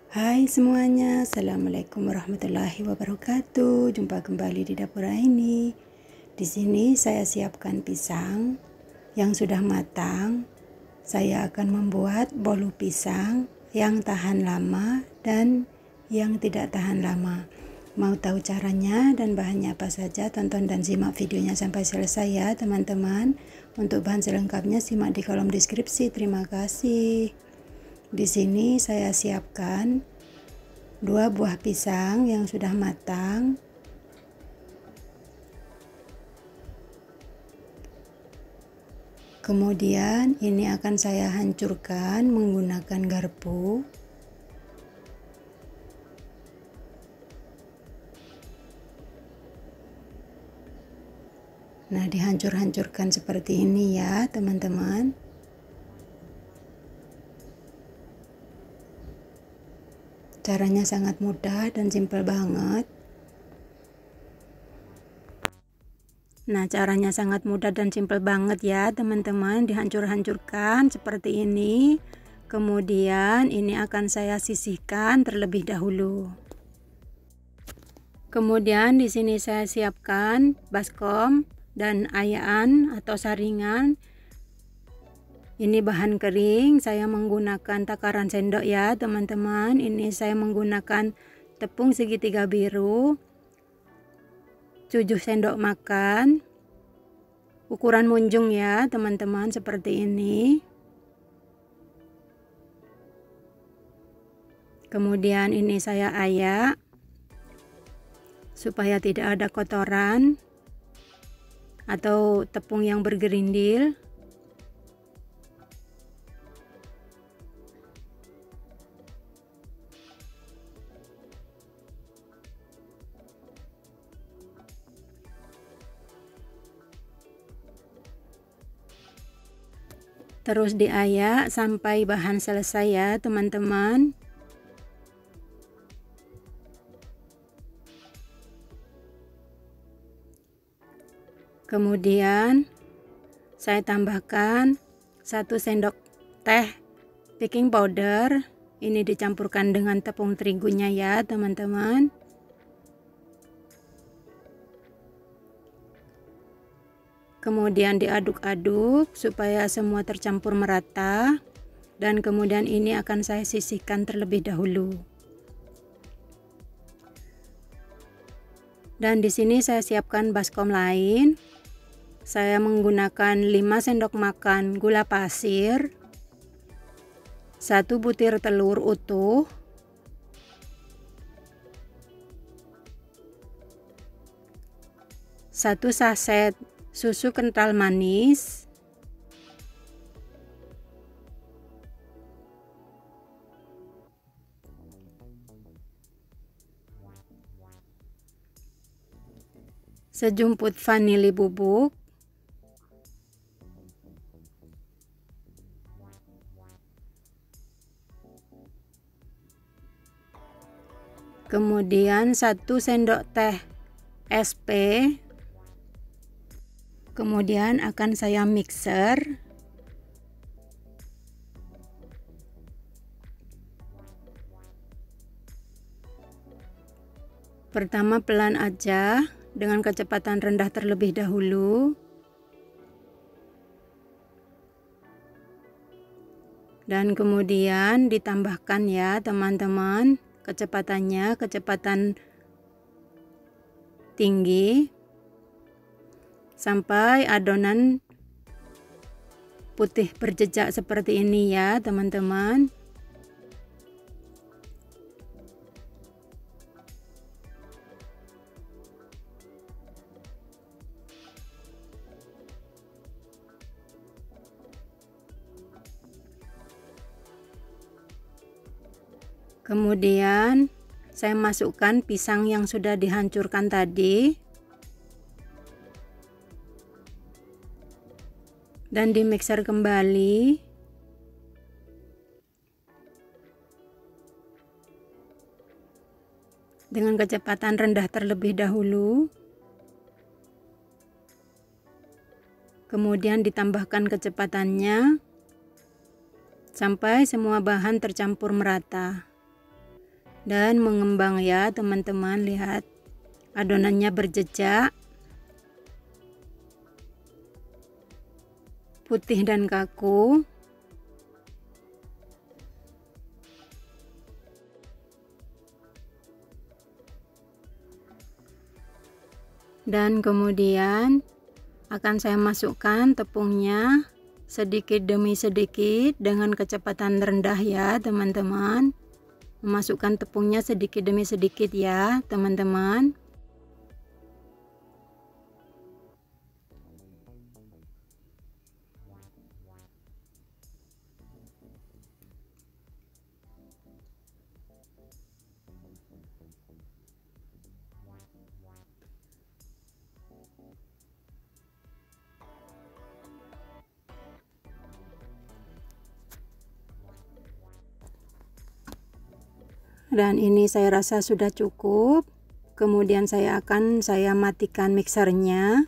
Hai semuanya, Assalamualaikum warahmatullahi wabarakatuh. Jumpa kembali di dapur ini. Di sini saya siapkan pisang yang sudah matang. Saya akan membuat bolu pisang yang tahan lama dan yang tidak tahan lama. Mau tahu caranya dan bahannya apa saja? Tonton dan simak videonya sampai selesai ya teman-teman. Untuk bahan selengkapnya simak di kolom deskripsi. Terima kasih. Di sini saya siapkan 2 buah pisang yang sudah matang. Kemudian ini akan saya hancurkan menggunakan garpu. Nah, dihancur-hancurkan seperti ini ya, teman-teman. Caranya sangat mudah dan simpel banget. Nah, caranya sangat mudah dan simpel banget ya, teman-teman. Dihancur-hancurkan seperti ini. Kemudian ini akan saya sisihkan terlebih dahulu. Kemudian di sini saya siapkan baskom dan ayaan atau saringan. Ini bahan kering, saya menggunakan takaran sendok ya teman-teman. Ini saya menggunakan tepung segitiga biru 7 sendok makan, ukuran munjung ya teman-teman, seperti ini. Kemudian ini saya ayak supaya tidak ada kotoran atau tepung yang bergerindil. Terus diayak sampai bahan selesai ya teman-teman. Kemudian saya tambahkan 1 sendok teh baking powder. Ini dicampurkan dengan tepung terigunya ya teman-teman. Kemudian diaduk-aduk supaya semua tercampur merata. Dan kemudian ini akan saya sisihkan terlebih dahulu. Dan di sini saya siapkan baskom lain. Saya menggunakan 5 sendok makan gula pasir, 1 butir telur utuh, 1 saset susu kental manis, 1 sejumput vanili bubuk, kemudian 1 sendok teh SP. Kemudian akan saya mixer. Pertama pelan aja dengan kecepatan rendah terlebih dahulu. Dan kemudian ditambahkan ya teman-teman, kecepatannya kecepatan tinggi sampai adonan putih berjejak seperti ini ya teman-teman. Kemudian saya masukkan pisang yang sudah dihancurkan tadi dan dimixer kembali. Dengan kecepatan rendah terlebih dahulu. Kemudian ditambahkan kecepatannya sampai semua bahan tercampur merata. dan mengembang ya teman-teman. Lihat adonannya berjejak, putih dan kaku. Dan kemudian akan saya masukkan tepungnya sedikit demi sedikit dengan kecepatan rendah ya teman-teman. Memasukkan tepungnya sedikit demi sedikit ya teman-teman. Dan ini saya rasa sudah cukup. Kemudian saya matikan mixernya.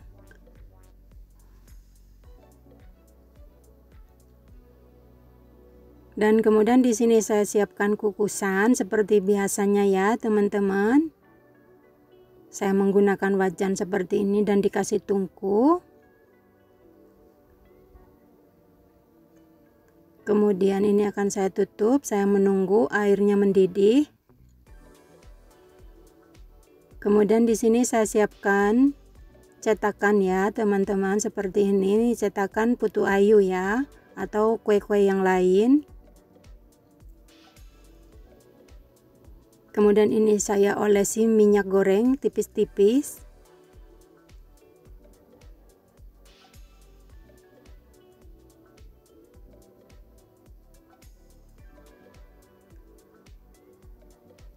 Dan kemudian di sini saya siapkan kukusan seperti biasanya ya teman-teman. Saya menggunakan wajan seperti ini dan dikasih tungku. Kemudian ini akan saya tutup, saya menunggu airnya mendidih. Kemudian di sini saya siapkan cetakan ya teman-teman, seperti ini, cetakan putu ayu ya, atau kue-kue yang lain. Kemudian ini saya olesi minyak goreng tipis-tipis.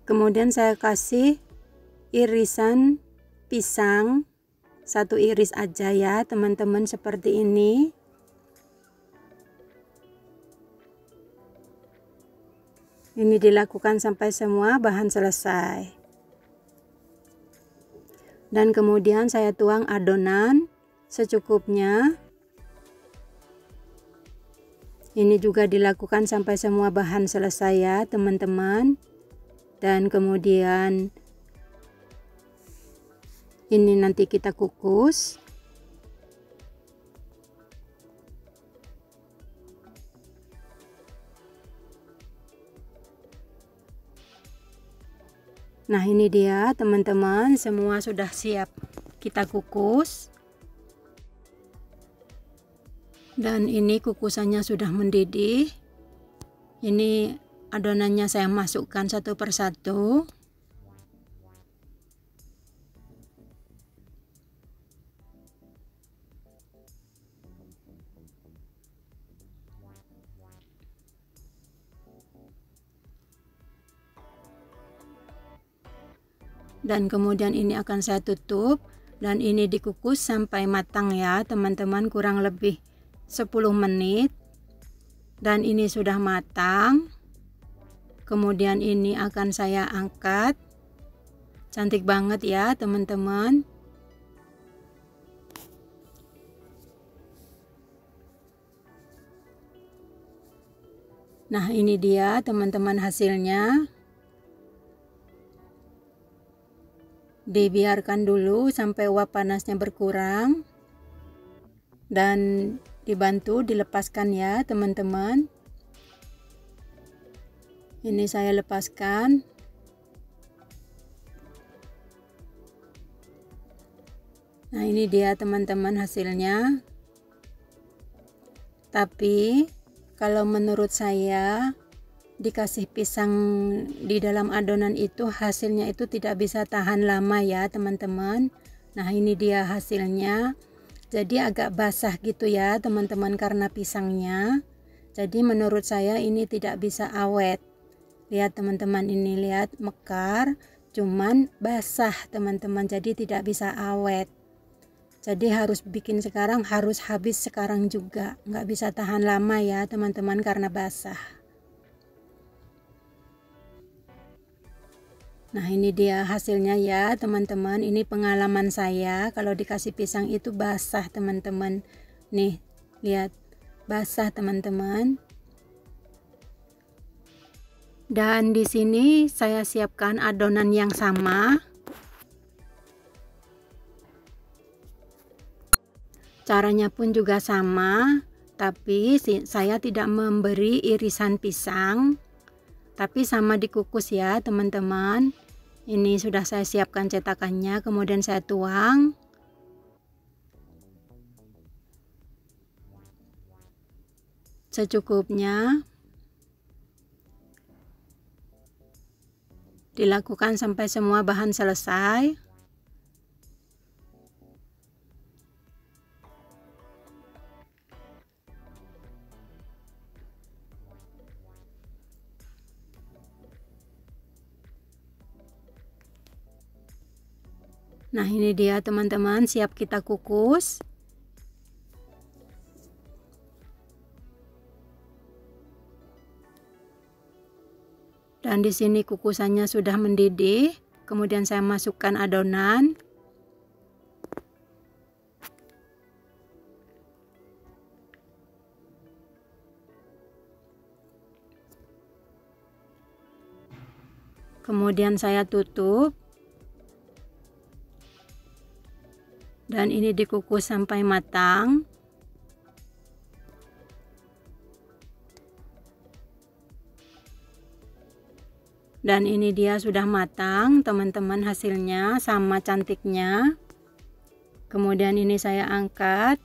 Kemudian saya kasih irisan pisang, satu iris aja ya teman-teman, seperti ini. Ini dilakukan sampai semua bahan selesai. Dan kemudian saya tuang adonan secukupnya. Ini juga dilakukan sampai semua bahan selesai ya teman-teman. Dan kemudian ini nanti kita kukus. Nah ini dia teman-teman, semua sudah siap kita kukus. Dan ini kukusannya sudah mendidih. Ini adonannya saya masukkan satu persatu. Dan kemudian ini akan saya tutup dan ini dikukus sampai matang ya teman-teman, kurang lebih 10 menit. Dan ini sudah matang. Kemudian ini akan saya angkat. Cantik banget ya teman-teman. Nah ini dia teman-teman hasilnya. Dibiarkan dulu sampai uap panasnya berkurang dan dibantu dilepaskan ya teman-teman. Ini saya lepaskan. Nah ini dia teman-teman hasilnya. Tapi kalau menurut saya dikasih pisang di dalam adonan itu hasilnya itu tidak bisa tahan lama ya teman-teman. Nah ini dia hasilnya, jadi agak basah gitu ya teman-teman karena pisangnya. Jadi menurut saya ini tidak bisa awet. Lihat teman-teman, ini lihat mekar cuman basah teman-teman, jadi tidak bisa awet. Jadi harus bikin sekarang, harus habis sekarang juga, nggak bisa tahan lama ya teman-teman karena basah. Nah ini dia hasilnya ya teman-teman. Ini pengalaman saya kalau dikasih pisang itu basah teman-teman. Nih lihat, basah teman-teman. Dan di sini saya siapkan adonan yang sama. Caranya pun juga sama, tapi saya tidak memberi irisan pisang, tapi sama dikukus ya teman-teman. Ini sudah saya siapkan cetakannya, kemudian saya tuang. Secukupnya. Dilakukan sampai semua bahan selesai. Nah, ini dia teman-teman, siap kita kukus. Dan di sini kukusannya sudah mendidih. Kemudian saya masukkan adonan. Kemudian saya tutup. Dan ini dikukus sampai matang. Dan ini dia sudah matang teman-teman, hasilnya sama cantiknya. Kemudian ini saya angkat.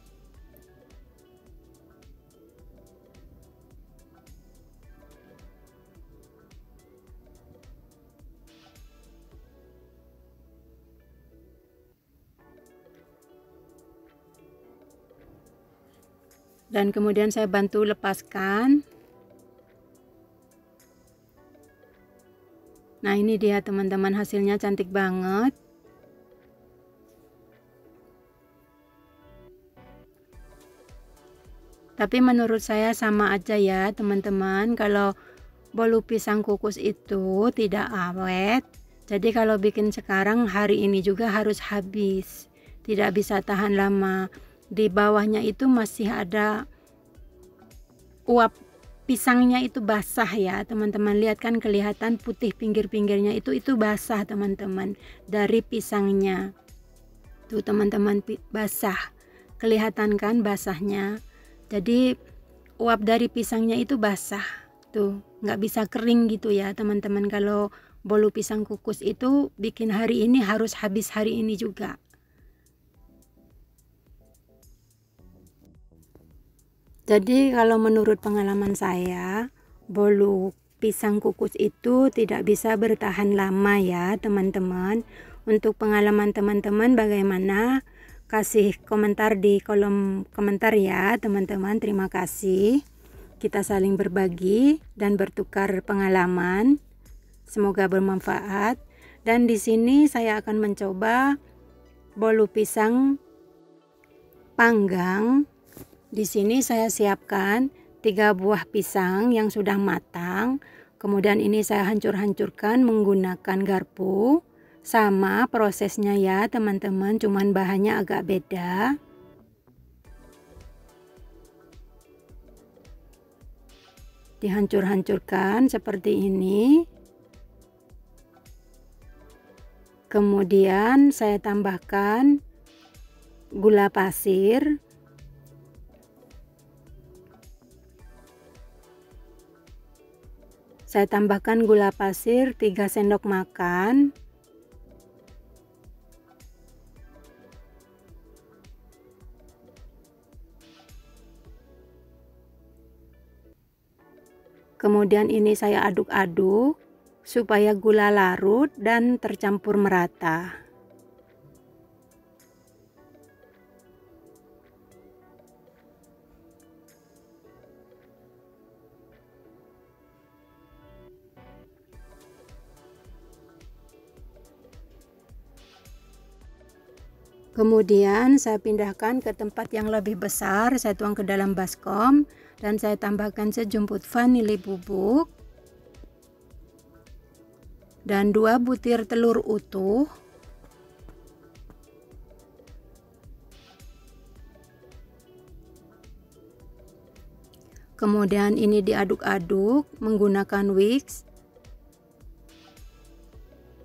Dan kemudian saya bantu lepaskan. Nah, ini dia teman-teman, hasilnya cantik banget. Tapi menurut saya sama aja ya teman-teman, kalau bolu pisang kukus itu tidak awet. Jadi kalau bikin sekarang, hari ini juga harus habis. Tidak bisa tahan lama. Di bawahnya itu masih ada uap pisangnya, itu basah ya teman-teman. Lihat kan, kelihatan putih pinggir-pinggirnya itu basah teman-teman, dari pisangnya. Tuh teman-teman, basah. Kelihatan kan basahnya. Jadi uap dari pisangnya itu basah. Tuh, nggak bisa kering gitu ya teman-teman. Kalau bolu pisang kukus itu bikin hari ini harus habis hari ini juga. Jadi kalau menurut pengalaman saya, bolu pisang kukus itu tidak bisa bertahan lama ya teman-teman. Untuk pengalaman teman-teman bagaimana? Kasih komentar di kolom komentar ya teman-teman. Terima kasih. Kita saling berbagi dan bertukar pengalaman. Semoga bermanfaat. Dan di sini saya akan mencoba bolu pisang panggang. Di sini saya siapkan 3 buah pisang yang sudah matang. Kemudian ini saya hancur-hancurkan menggunakan garpu. Sama prosesnya ya teman-teman, cuman bahannya agak beda. Dihancur-hancurkan seperti ini. Kemudian saya tambahkan gula pasir. Saya tambahkan gula pasir 3 sendok makan. Kemudian ini saya aduk-aduk supaya gula larut dan tercampur merata. Kemudian saya pindahkan ke tempat yang lebih besar, saya tuang ke dalam baskom dan saya tambahkan sejumput vanili bubuk dan 2 butir telur utuh. Kemudian ini diaduk-aduk menggunakan whisk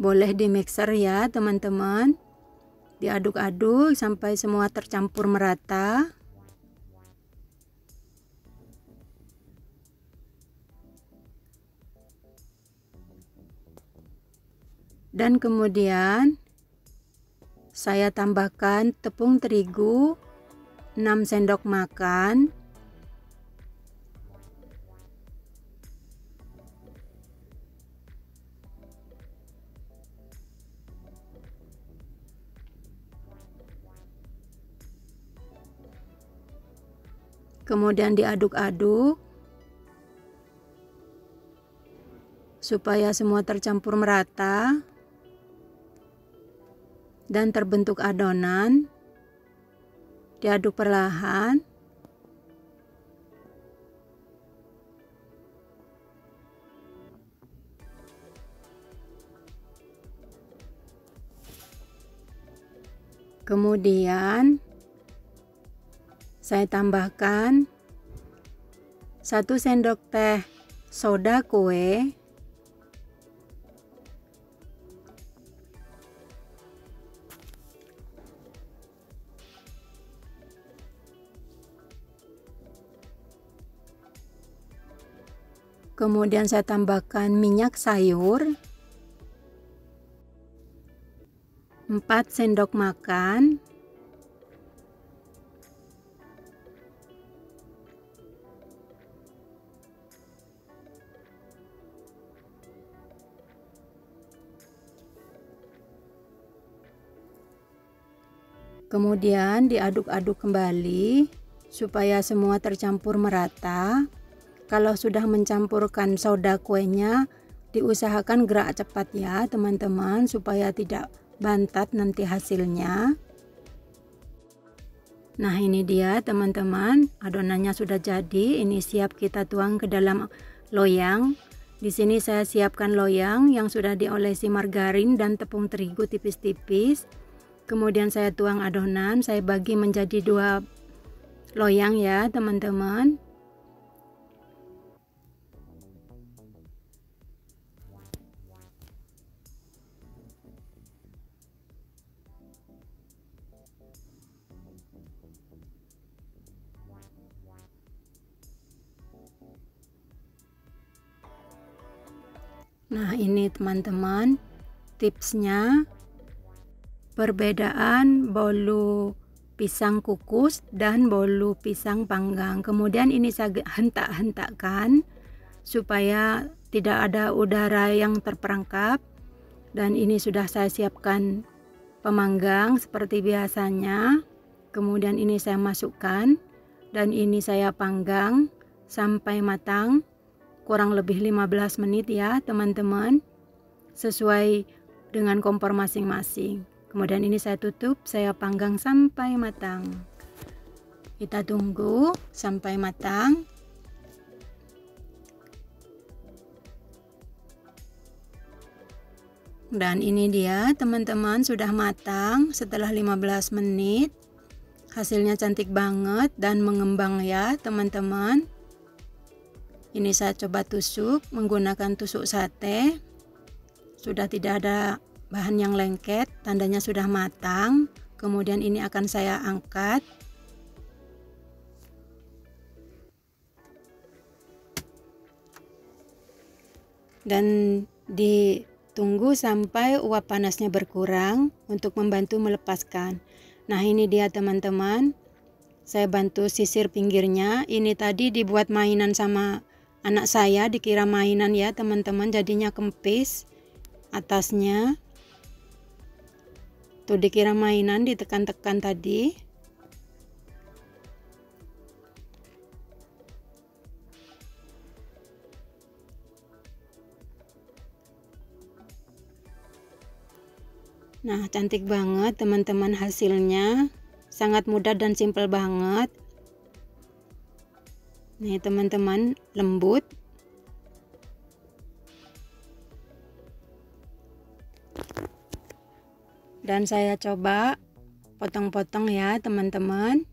boleh di mixer ya teman-teman. Diaduk-aduk sampai semua tercampur merata. Dan kemudian saya tambahkan tepung terigu 6 sendok makan. Kemudian diaduk-aduk supaya semua tercampur merata dan terbentuk adonan. Diaduk perlahan. Kemudian saya tambahkan 1 sendok teh soda kue, kemudian saya tambahkan minyak sayur 4 sendok makan, kemudian diaduk-aduk kembali supaya semua tercampur merata. Kalau sudah mencampurkan soda kuenya, diusahakan gerak cepat ya teman-teman, supaya tidak bantat nanti hasilnya. Nah ini dia teman-teman, adonannya sudah jadi. Ini siap kita tuang ke dalam loyang. Di sini saya siapkan loyang yang sudah diolesi margarin dan tepung terigu tipis-tipis. Kemudian saya tuang adonan, saya bagi menjadi 2 loyang ya teman-teman. Nah ini teman-teman tipsnya, perbedaan bolu pisang kukus dan bolu pisang panggang. Kemudian ini saya hentak-hentakkan supaya tidak ada udara yang terperangkap. Dan ini sudah saya siapkan pemanggang seperti biasanya. Kemudian ini saya masukkan dan ini saya panggang sampai matang, kurang lebih 15 menit ya teman-teman, sesuai dengan kompor masing-masing. Kemudian ini saya tutup, saya panggang sampai matang. Kita tunggu sampai matang. Dan ini dia teman-teman, sudah matang setelah 15 menit. Hasilnya cantik banget dan mengembang ya teman-teman. Ini saya coba tusuk menggunakan tusuk sate. Sudah tidak ada bahan yang lengket, tandanya sudah matang. Kemudian ini akan saya angkat. Dan ditunggu sampai uap panasnya berkurang untuk membantu melepaskan. Nah ini dia teman-teman, saya bantu sisir pinggirnya. Ini tadi dibuat mainan sama anak saya, dikira mainan ya teman-teman, jadinya kempis atasnya. Tuh dikira mainan, ditekan-tekan tadi. Nah cantik banget teman-teman hasilnya, sangat mudah dan simple banget. Nih teman-teman, lembut. Dan saya coba potong-potong ya teman-teman.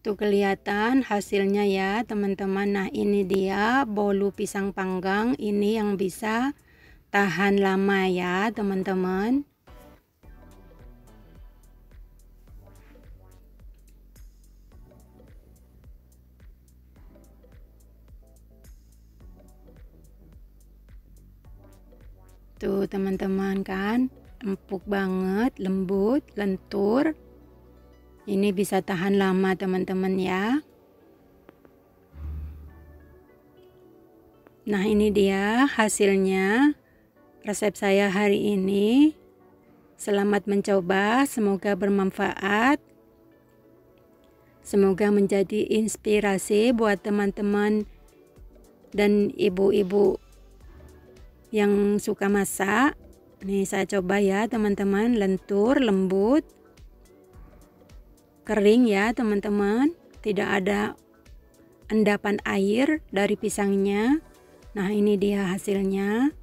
Tuh Tuh kelihatan hasilnya ya teman-teman. Nah ini dia bolu pisang panggang ini yang bisa tahan lama ya teman-teman. Tuh teman-teman kan empuk banget, lembut, lentur. Ini bisa tahan lama teman-teman ya. Nah ini dia hasilnya resep saya hari ini. Selamat mencoba, semoga bermanfaat. Semoga menjadi inspirasi buat teman-teman dan ibu-ibu yang suka masak. Nih saya coba ya teman-teman, lentur, lembut, kering ya teman-teman, tidak ada endapan air dari pisangnya. Nah ini dia hasilnya,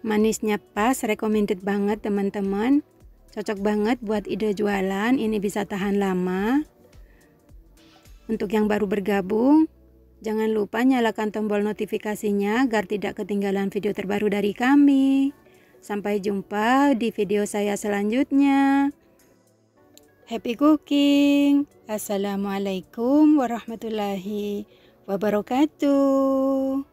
manisnya pas, recommended banget teman-teman, cocok banget buat ide jualan. Ini bisa tahan lama. Untuk yang baru bergabung, jangan lupa nyalakan tombol notifikasinya agar tidak ketinggalan video terbaru dari kami. Sampai jumpa di video saya selanjutnya. Happy cooking. Assalamualaikum warahmatullahi wabarakatuh.